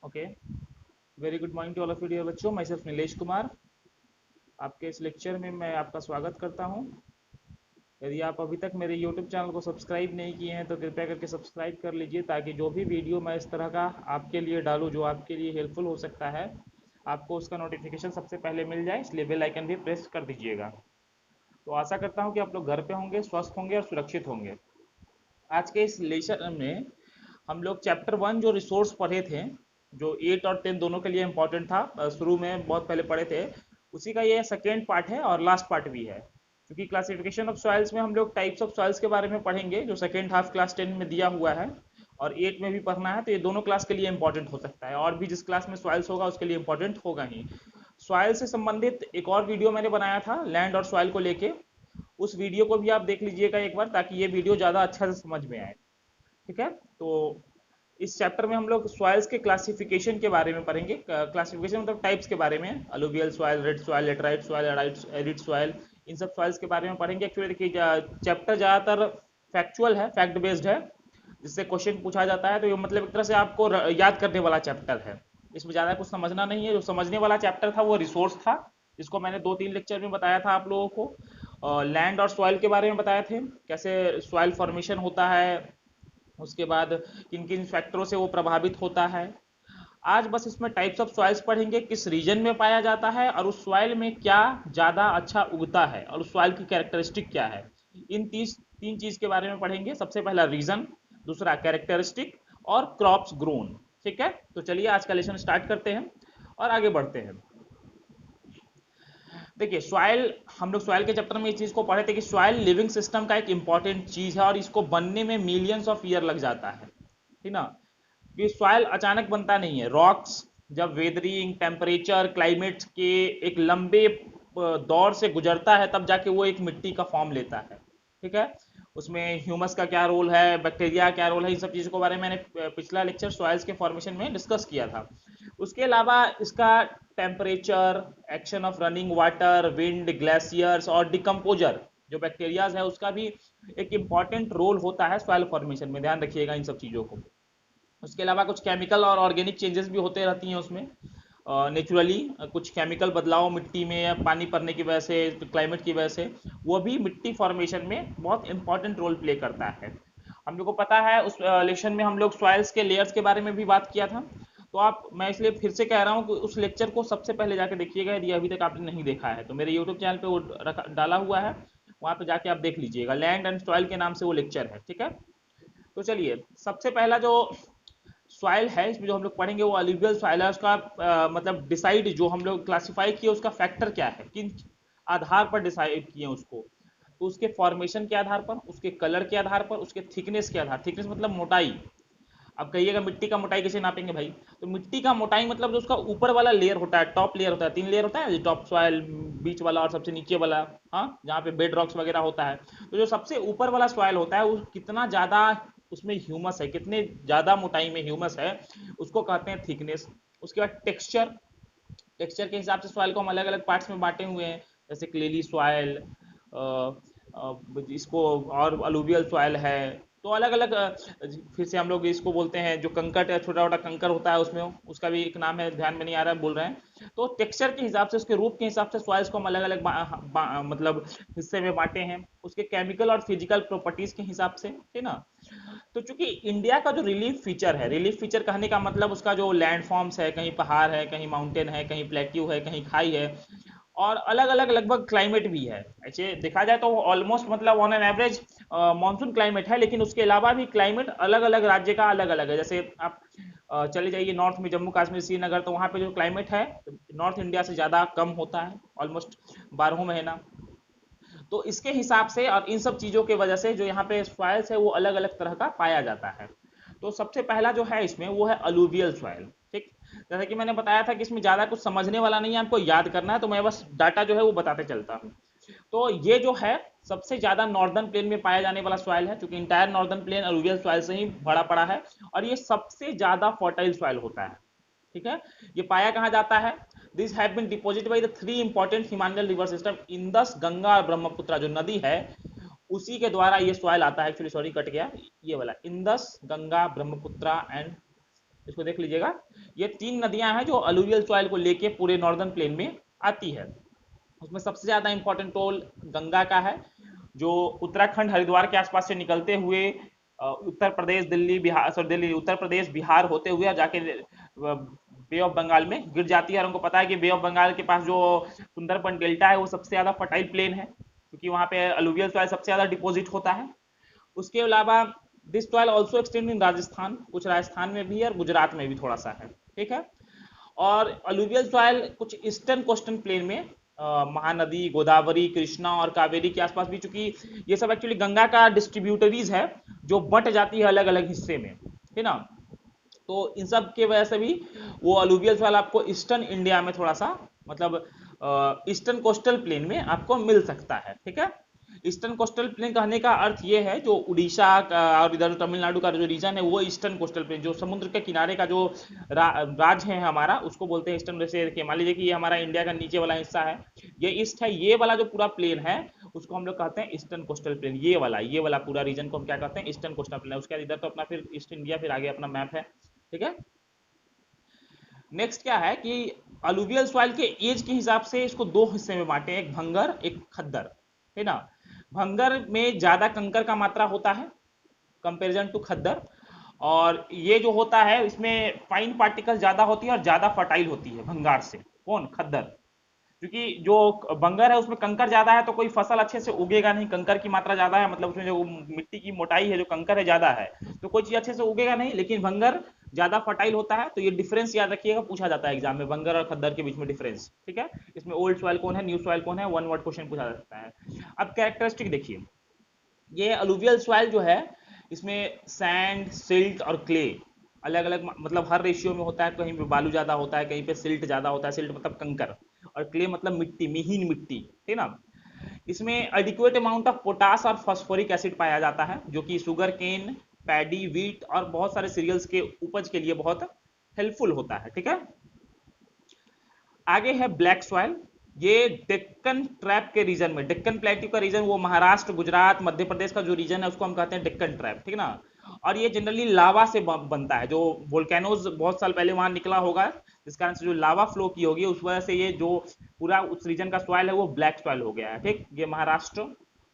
Okay, very good morning to all of you dear बच्चों। मैं सिर्फ नीलेश कुमार आपके इस लेक्चर में मैं आपका स्वागत करता हूं। यदि आप अभी तक मेरे यूट्यूब चैनल को सब्सक्राइब नहीं किए हैं तो कृपया करके सब्सक्राइब कर लीजिए, ताकि जो भी वीडियो मैं इस तरह का आपके लिए डालूं जो आपके लिए हेल्पफुल हो सकता है, आपको उसका नोटिफिकेशन सबसे पहले मिल जाए। इसलिए बेल आइकन भी प्रेस कर दीजिएगा। तो आशा करता हूँ कि आप लोग घर पे होंगे, स्वस्थ होंगे और सुरक्षित होंगे। आज के इस लेक्चर में हम लोग चैप्टर 1 जो रिसोर्स पढ़े थे, जो 8 और 10 दोनों के लिए इंपॉर्टेंट था, शुरू में बहुत पहले पढ़े थे, उसी का ये सेकेंड पार्ट है और लास्ट पार्ट भी है। क्योंकि क्लासिफिकेशन ऑफ सॉइल्स में हम लोग टाइप्स ऑफ सॉइल्स के बारे में पढ़ेंगे, जो सेकेंड हाफ क्लास 10 में दिया हुआ है और 8 में भी पढ़ना है। तो ये दोनों क्लास के लिए इंपॉर्टेंट हो सकता है, और भी जिस क्लास में सॉइल्स होगा उसके लिए इंपॉर्टेंट होगा ही। सॉइल से संबंधित एक और वीडियो मैंने बनाया था लैंड और सॉइल को लेके, उस वीडियो को भी आप देख लीजिएगा एक बार, ताकि ये वीडियो ज़्यादा अच्छा से समझ में आए। ठीक है, तो इस चैप्टर में हम लोग सॉइल्स के क्लासिफिकेशन के बारे में पढ़ेंगे। क्लासिफिकेशन मतलब टाइप्स के बारे में, alluvial soil, red soil, laterite soil, arid soil, इन सब सॉइल्स के बारे में पढ़ेंगे। एक्चुअली देखिए, चैप्टर ज़्यादातर फैक्चुअल है, फैक्ट बेस्ड है, जिससे क्वेश्चन पूछा जाता है। तो ये मतलब एक तरह से आपको याद करने वाला चैप्टर है, इसमें ज़्यादा कुछ समझना नहीं है। जो समझने वाला चैप्टर था वो रिसोर्स था, जिसको मैंने 2-3 लेक्चर में बताया था आप लोगों को। लैंड और सॉइल के बारे में बताए थे, कैसे सॉइल फॉर्मेशन होता है, उसके बाद किन किन फैक्टरों से वो प्रभावित होता है। आज बस इसमें टाइप्स ऑफ सॉइल्स पढ़ेंगे, किस रीजन में पाया जाता है और उस सॉइल में क्या ज़्यादा अच्छा उगता है और उस सॉइल की कैरेक्टरिस्टिक क्या है। इन तीन चीज़ के बारे में पढ़ेंगे। सबसे पहला रीजन, दूसरा कैरेक्टरिस्टिक और क्रॉप्स ग्रोन। ठीक है, तो चलिए आज का लेसन स्टार्ट करते हैं और आगे बढ़ते हैं। देखिए, सॉइल, हम लोग सॉइल के चैप्टर में इस चीज को पढ़े थे कि सॉइल लिविंग सिस्टम का एक इंपॉर्टेंट चीज है और इसको बनने में मिलियंस ऑफ ईयर लग जाता है। ठीक ना, ये सॉइल अचानक बनता नहीं है। रॉक्स जब वेदरिंग, टेम्परेचर, क्लाइमेट के एक लंबे दौर से गुजरता है, तब जाके वो एक मिट्टी का फॉर्म लेता है। ठीक है, उसमें ह्यूमस का क्या रोल है, बैक्टीरिया क्या रोल है, इन सब चीज़ों के बारे में मैंने पिछला लेक्चर सॉइल्स के फॉर्मेशन में डिस्कस किया था। उसके अलावा इसका temperature, action of running water, wind, glaciers और डिकम्पोजर जो बैक्टीरियाज है, उसका भी एक इंपॉर्टेंट रोल होता है सॉइल फॉर्मेशन में। ध्यान रखिएगा इन सब चीज़ों को। उसके अलावा कुछ केमिकल और ऑर्गेनिक चेंजेस भी होते रहती हैं उसमें, नेचुरली कुछ केमिकल बदलाव मिट्टी में या पानी पड़ने की वजह से, क्लाइमेट की वजह से, वो भी मिट्टी फॉर्मेशन में बहुत इंपॉर्टेंट रोल प्ले करता है। हम लोग को पता है, उस लेक्चर में हम लोग सॉइल्स के लेयर्स के बारे में भी बात किया था। तो आप, मैं इसलिए फिर से कह रहा हूँ कि उस लेक्चर को सबसे पहले जाके देखिएगा, यदि अभी तक आपने नहीं देखा है तो मेरे यूट्यूब चैनल पे वो डाला हुआ है, वहाँ पे जाके आप देख लीजिएगा। लैंड एंड सॉइल के नाम से वो लेक्चर है। ठीक है, तो चलिए, सबसे पहला जो सॉइल है इसमें जो हम लोग पढ़ेंगे वो अलुवियल सॉइल है। उसका मतलब डिसाइड, जो हम लोग क्लासिफाई किए उसका फैक्टर क्या है, किन आधार पर डिसाइड किए उसको, तो उसके फॉर्मेशन के आधार पर, उसके कलर के आधार पर, उसके थिकनेस के आधार, थिकनेस मतलब मोटाई। अब कहिएगा मिट्टी का मोटाई कैसे नापेंगे भाई, तो मिट्टी का मोटाई मतलब जो उसका ऊपर वाला लेयर होता है, टॉप लेयर होता है, 3 लेयर होता है, टॉप सॉइल, बीच वाला और सबसे नीचे वाला, हाँ, जहाँ पे बेड रॉक्स वगैरह होता है। तो जो सबसे ऊपर वाला सॉइल होता है वो कितना ज्यादा उसमें ह्यूमस है, कितने ज्यादा मोटाई में ह्यूमस है, उसको कहते हैं थिकनेस। उसके बाद टेक्सचर, टेक्सचर के हिसाब से सॉइल को हम अलग अलग पार्ट्स में बांटे हुए हैं, जैसे क्लेली सॉइल, इसको, और अलुवियल सॉइल है। तो अलग अलग, फिर से हम लोग इसको बोलते हैं, जो कंकड़, छोटा छोटा कंकड़ होता है उसमें, उसका भी एक नाम है, ध्यान में नहीं आ रहा है, बोल रहे हैं। तो टेक्सचर के हिसाब से, उसके रूप के हिसाब से सॉइल्स को हम अलग अलग मतलब हिस्से में बांटे हैं, उसके केमिकल और फिजिकल प्रॉपर्टीज के हिसाब से। ठीक ना, तो चूंकि इंडिया का जो रिलीफ फीचर है, रिलीफ फीचर कहने का मतलब उसका जो लैंड फॉर्म्स है, कहीं पहाड़ है, कहीं माउंटेन है, कहीं प्लेट्यू है, कहीं खाई है, और अलग अलग लगभग क्लाइमेट भी है। ऐसे देखा जाए तो ऑलमोस्ट मतलब on an average monsoon climate है, लेकिन उसके अलावा भी क्लाइमेट अलग अलग राज्य का अलग अलग है। जैसे आप चले जाइए नॉर्थ में, जम्मू कश्मीर, श्रीनगर, तो वहाँ पे जो क्लाइमेट है नॉर्थ इंडिया से ज़्यादा कम होता है, ऑलमोस्ट 12 महीना। तो इसके हिसाब से और इन सब चीज़ों की वजह से जो यहाँ पे सॉइल्स है वो अलग अलग तरह का पाया जाता है। तो सबसे पहला जो है इसमें वो है अलुवियल सॉइल। ठीक, जैसा कि मैंने बताया था कि इसमें ज़्यादा कुछ समझने वाला नहीं है, आपको याद करना है, तो मैं बस डाटा जो है वो बताते चलता हूँ। तो ये जो है सबसे ज़्यादा नॉर्दर्न प्लेन में पाया जाने वाला सॉइल है, क्योंकि entire northern plain alluvial soil से ही भरा पड़ा है, और ये सबसे ज़्यादा फर्टाइल सॉइल होता है। ठीक है, ये पाया कहाँ जाता है, this have been deposited by the 3 important Himalayan river system, Indus, Ganga और ब्रह्मपुत्र, जो नदी है उसी के द्वारा ये सॉइल आता है। एक्चुअली सॉरी, कट गया, ये वाला, इंदस, गंगा, ब्रह्मपुत्र एंड इसको देख लीजिएगा। ये 3 नदियां हैं जो अलूवियल सॉइल को लेके पूरे नॉर्दर्न प्लेन में आती है। उसमें सबसे ज्यादा इंपॉर्टेंट रोल गंगा का है, जो उत्तराखंड हरिद्वार के आसपास से निकलते हुए उत्तर प्रदेश दिल्ली बिहार सॉरी दिल्ली उत्तर प्रदेश बिहार होते हुए जाके बे ऑफ बंगाल में गिर जाती है। और हमको पता है कि बे ऑफ बंगाल के पास जो सुंदरबन डेल्टा है वो सबसे ज्यादा फर्टाइल प्लेन है, क्योंकि वहां पे अलूवियल सॉइल सबसे ज्यादा डिपॉजिट होता है। उसके अलावा दिस सॉइल ऑल्सो एक्सटेंड इन राजस्थान, कुछ राजस्थान में भी है और गुजरात में भी थोड़ा सा है, ठीक है। और अलूवियल सॉइल कुछ ईस्टर्न कोस्टल प्लेन में महानदी गोदावरी कृष्णा और कावेरी के आसपास भी, चूंकि ये सब एक्चुअली गंगा का डिस्ट्रीब्यूटरीज है जो बट जाती है अलग अलग हिस्से में, है ना। तो इन सब के वजह से भी वो अलूवियल सॉइल आपको ईस्टर्न इंडिया में थोड़ा सा मतलब ईस्टर्न कोस्टल प्लेन में आपको मिल सकता है, ठीक है। ईस्टर्न कोस्टल प्लेन कहने का अर्थ ये है जो उड़ीसा का और इधर तमिलनाडु का जो रीजन है वो ईस्टर्न कोस्टल प्लेन, जो समुद्र के किनारे का जो राज्य है हमारा उसको बोलते हैं ईस्टर्न। जैसे देखिए मान लीजिए कि ये हमारा इंडिया का नीचे वाला हिस्सा है, ये ईस्ट है, ये वाला जो पूरा प्लेन है उसको हम लोग कहते हैं ईस्टर्न कोस्टल प्लेन। ये वाला पूरा रीजन को हम क्या कहते हैं, ईस्टर्न कोस्टल प्लेन। उसके बाद इधर तो अपना फिर ईस्ट इंडिया, फिर आगे अपना मैप है, ठीक है। नेक्स्ट क्या है कि अलूवियल सॉइल के एज के हिसाब से इसको 2 हिस्से में बांटे, एक भंगर एक खद्दर, है ना। भंगर में ज्यादा कंकर का मात्रा होता है कंपेरिजन टू खद्दर, और ये जो होता है इसमें फाइन पार्टिकल ज्यादा होती है और ज्यादा फर्टाइल होती है भंगार से। कौन? खद्दर। क्योंकि जो बंगर है उसमें कंकर ज्यादा है तो कोई फसल अच्छे से उगेगा नहीं, कंकर की मात्रा ज्यादा है, मतलब उसमें जो मिट्टी की मोटाई है जो कंकर है ज्यादा है तो कोई चीज अच्छे से उगेगा नहीं। लेकिन भंगर ज्यादा फर्टाइल होता है, तो ये डिफरेंस याद रखिएगा, पूछा जाता है एग्जाम में, भंगर और खद्दर के बीच में डिफरेंस, ठीक है। इसमें ओल्ड सॉइल कौन है, न्यू सॉइल कौन है, वन वर्ड क्वेश्चन पूछा जाता है। अब कैरेक्टरिस्टिक देखिए, ये अलूवियल सॉइल जो है इसमें सैंड सिल्ट और क्ले अलग अलग मतलब हर रेशियो में होता है। कहीं पे बालू ज्यादा होता है, कहीं पे सिल्ट ज्यादा होता है, सिल्ट मतलब कंकर, और क्ले मतलब मिट्टी, मिहीन मिट्टी, ठीक ना। इसमें एडिक्वेट अमाउंट ऑफ पोटास और फास्फोरिक एसिड पाया जाता है, जो कि शुगर केन पैडी व्हीट और बहुत सारे सीरियल्स के उपज के लिए बहुत हेल्पफुल होता है, ठीक है। आगे है ब्लैक सॉइल। ये डेक्कन ट्रैप के रीजन में, डेक्कन प्लेट्यू का रीजन वो महाराष्ट्र गुजरात मध्य प्रदेश का जो रीजन है उसको हम कहते हैं डेक्कन ट्रैप, ठीक ना। और ये जनरली लावा से बनता है, जो वोल्केनोज बहुत साल पहले वहां निकला होगा जिस कारण से जो लावा फ्लो की होगी उस वजह से ये जो पूरा उस रीजन का सॉइल है वो ब्लैक सॉइल हो गया है, ठीक। ये महाराष्ट्र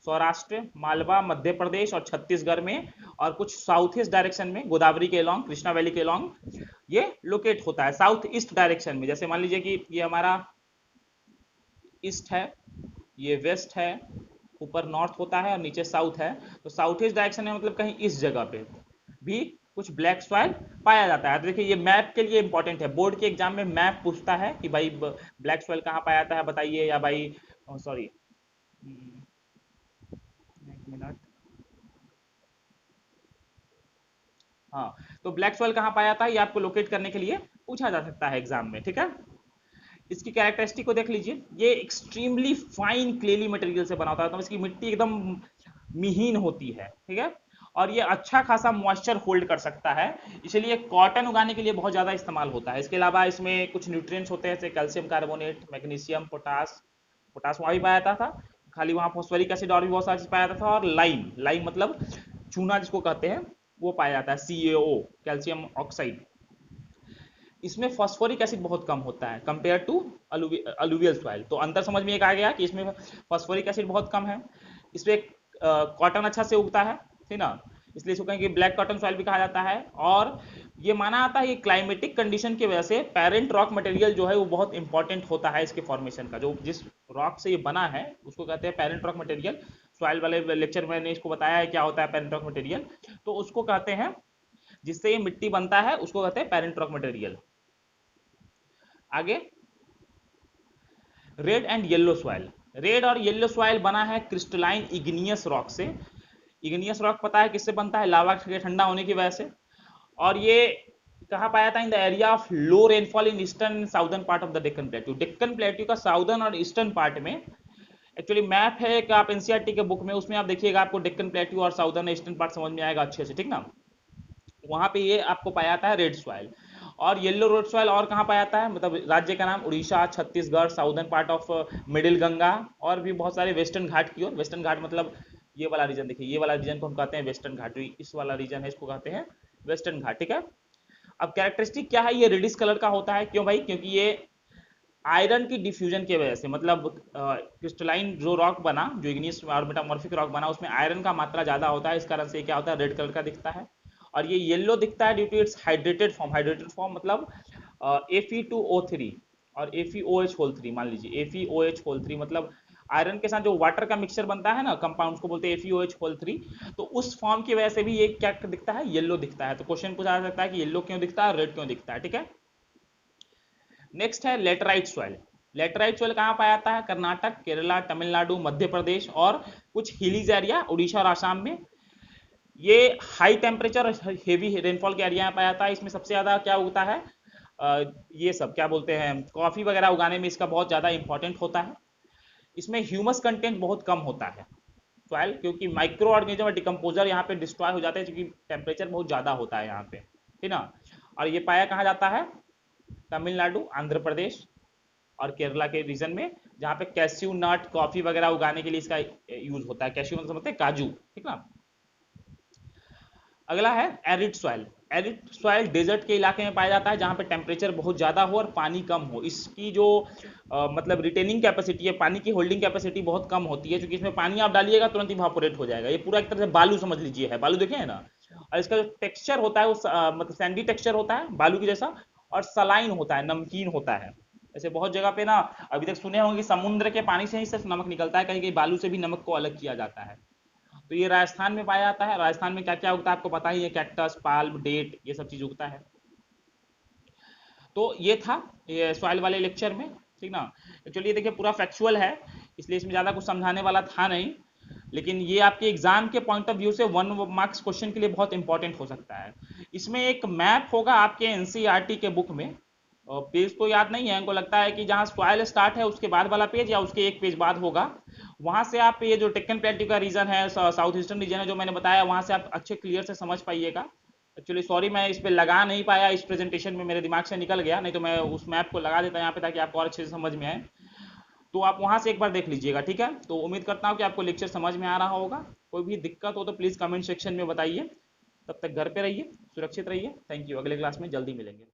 सौराष्ट्र मालवा मध्य प्रदेश और छत्तीसगढ़ में और कुछ साउथ ईस्ट डायरेक्शन में गोदावरी के लॉन्ग कृष्णा वैली के लॉन्ग ये लोकेट होता है, साउथ ईस्ट डायरेक्शन में। जैसे मान लीजिए कि ये हमारा ईस्ट है, ये वेस्ट है, ऊपर नॉर्थ होता है और नीचे साउथ है, तो साउथ ईस्ट डायरेक्शन में मतलब कहीं इस जगह पे भी कुछ ब्लैक सॉइल पाया जाता है। तो देखिए ये मैप के लिए इंपॉर्टेंट है, बोर्ड के एग्जाम में मैप पूछता है कि भाई ब्लैक सॉइल कहाँ पाया जाता है बताइए, या भाई सॉरी एक मिनट, हाँ, तो ब्लैक सॉइल कहाँ पाया जाता है ये आपको लोकेट करने के लिए पूछा जा सकता है एग्जाम में, ठीक है। इसकी कैरेक्टरिस्टिक को देख लीजिए, ये एक्सट्रीमली फाइन क्लेली मटेरियल से बना होता है, तो इसकी मिट्टी एकदम मिहीन होती है, ठीक है। और ये अच्छा खासा मॉइस्चर होल्ड कर सकता है, इसलिए कॉटन उगाने के लिए बहुत ज्यादा इस्तेमाल होता है। इसके अलावा इसमें कुछ न्यूट्रिएंट्स होते हैं जैसे calcium carbonate, magnesium, potash, potash वहाँ भी पाया जाता था, खाली वहाँ फॉस्फोरिक एसिड और भी बहुत सारी चीज पाया जाता था, और लाइम, लाइम मतलब चूना जिसको कहते हैं वो पाया जाता है, CaO कैल्शियम ऑक्साइड। इसमें फॉस्फोरिक एसिड बहुत कम होता है कंपेयर टू अलूवियल सॉइल, तो अंतर समझ में एक आ गया कि इसमें फॉस्फोरिक एसिड बहुत कम है। इसमें कॉटन अच्छा से उगता है, ठीक ना, इसलिए इसको कहेंगे ब्लैक कॉटन सॉइल भी कहा जाता है। और ये माना जाता है कि क्लाइमेटिक कंडीशन की वजह से पेरेंट रॉक मटेरियल जो है वो बहुत इंपॉर्टेंट होता है इसके फॉर्मेशन का, जो जिस रॉक से ये बना है उसको कहते हैं पेरेंट रॉक मटेरियल। सॉइल वाले लेक्चर में मैंने इसको बताया है क्या होता है पेरेंट रॉक मटेरियल, तो उसको कहते हैं जिससे ये मिट्टी बनता है उसको कहते हैं पेरेंट रॉक मटेरियल। आगे red and yellow soil. Red और येलो सॉइल बना है क्रिस्टलाइन इग्नियस रॉक से। इग्नियस रॉक पता है किससे बनता है, लावा के ठंडा होने की वजह से। और ये कहाँ पाया था, in the area of low rainfall in eastern southern part of the Deccan plateau. Deccan plateau का साउदर्न और ईस्टर्न पार्ट में एक्चुअली मैप है एक आप एनसीईआरटी के बुक में, उसमें आप देखिएगा आपको डेक्कन प्लेट्यू और साउदर्न ईस्टर्न पार्ट समझ में आएगा अच्छे से, ठीक ना। वहां पे ये आपको पाया जाता है रेड सॉइल। और येलो रोड सॉइल और कहाँ पाया जाता है, मतलब राज्य का नाम Orissa Chhattisgarh southern part of middle Ganga और भी बहुत सारे वेस्टर्न घाट की ओर। वेस्टर्न घाट मतलब ये वाला रीजन, देखिए ये वाला रीजन को हम कहते हैं वेस्टर्न घाट, इस वाला रीजन है इसको कहते हैं वेस्टर्न घाट, ठीक है। अब कैरेक्टरिस्टिक क्या है, ये रेडिश कलर का होता है। क्यों भाई? क्योंकि ये आयरन की डिफ्यूजन की वजह से, मतलब क्रिस्टलाइन जो रॉक बना, जो इग्नियस और मेटामॉर्फिक रॉक बना, उसमें आयरन का मात्रा ज्यादा होता है, इस कारण से ये क्या होता है, रेड कलर का दिखता है। और ये येलो दिखता है due to its hydrated form. Hydrated form मतलब Fe2O3 और FeOH होल 3। मान लीजिए FeOH होल 3 मतलब आयरन के साथ जो वाटर का मिक्सचर बनता है ना, कंपाउंड्स को बोलते हैं FeOH होल 3। तो उस फॉर्म की वजह से भी ये क्या दिखता है, येलो दिखता है। तो क्वेश्चन पूछा जा सकता है कि येलो क्यों दिखता है, रेड क्यों दिखता है। ठीक है, नेक्स्ट है लेटराइट सॉइल। लेटराइट सॉइल कहां पाया जाता है? कर्नाटक, केरला, तमिलनाडु, मध्य प्रदेश और कुछ हिलीज एरिया उड़ीसा और आसाम में। ये हाई टेम्परेचर और हेवी रेनफॉल के एरिया में पाया जाता है। इसमें सबसे ज्यादा क्या उगता है, ये सब क्या बोलते हैं, कॉफी वगैरह उगाने में इसका बहुत ज्यादा इंपॉर्टेंट होता है। इसमें ह्यूमस कंटेंट बहुत कम होता है सॉइल, क्योंकि माइक्रो ऑर्गेनिज्म और डिकम्पोजर यहाँ पे डिस्ट्रॉय हो जाते हैं, क्योंकि टेम्परेचर बहुत ज्यादा होता है यहाँ पे, ठीक ना। और ये पाया कहाँ जाता है? तमिलनाडु, आंध्र प्रदेश और केरला के रीजन में, जहाँ पे कैश्यू नट, कॉफी वगैरह उगाने के लिए इसका यूज होता है। कैश्यू मतलब होते हैं काजू, ठीक ना। अगला है arid soil. Arid soil desert के इलाके में पाया जाता है, जहां पे टेम्परेचर बहुत ज्यादा हो और पानी कम हो। इसकी जो मतलब रिटेनिंग कैपेसिटी है, पानी की होल्डिंग कैपेसिटी बहुत कम होती है, क्योंकि इसमें पानी आप डालिएगा तुरंत इवापोरेट हो जाएगा। ये पूरा एक तरह से बालू समझ लीजिए है, बालू देखे है ना। और इसका जो टेक्सचर होता है वो मतलब सैंडी टेक्सचर होता है बालू की जैसा, और सलाइन होता है, नमकीन होता है। ऐसे बहुत जगह पे ना अभी तक सुने होंगे कि समुद्र के पानी से ही सिर्फ नमक निकलता है, कहीं कहीं बालू से भी नमक को अलग किया जाता है। तो ये राजस्थान में पाया जाता है। राजस्थान में क्या क्या उगता है आपको पता ही है, कैक्टस, पाल्म, डेट, ये सब चीज उगता है। तो ये था ये सॉइल वाले लेक्चर में, ठीक ना। एक्चुअली देखिए पूरा फैक्चुअल है, इसलिए इसमें ज्यादा कुछ समझाने वाला था नहीं, लेकिन ये आपके एग्जाम के पॉइंट ऑफ व्यू से 1 मार्क्स क्वेश्चन के लिए बहुत इंपॉर्टेंट हो सकता है। इसमें एक मैप होगा आपके एनसीईआरटी के बुक में, पेज तो याद नहीं है, हमको लगता है कि जहां सॉइल स्टार्ट है उसके बाद वाला पेज या उसके एक पेज बाद होगा। वहां से आप ये जो टेक्कन प्लेट्यू का रीजन है, साउथ ईस्टर्न रीजन है जो मैंने बताया, वहां से आप अच्छे क्लियर से समझ पाइएगा। एक्चुअली सॉरी मैं इस पे लगा नहीं पाया, इस प्रेजेंटेशन में मेरे दिमाग से निकल गया, नहीं तो मैं उस मैप को लगा देता यहाँ पे ताकि आपको और अच्छे से समझ में आए। तो आप वहां से एक बार देख लीजिएगा, ठीक है। तो उम्मीद करता हूँ कि आपको लेक्चर समझ में आ रहा होगा। कोई भी दिक्कत हो तो प्लीज कमेंट सेक्शन में बताइए। तब तक घर पे रहिए, सुरक्षित रहिए। थैंक यू, अगले क्लास में जल्दी मिलेंगे।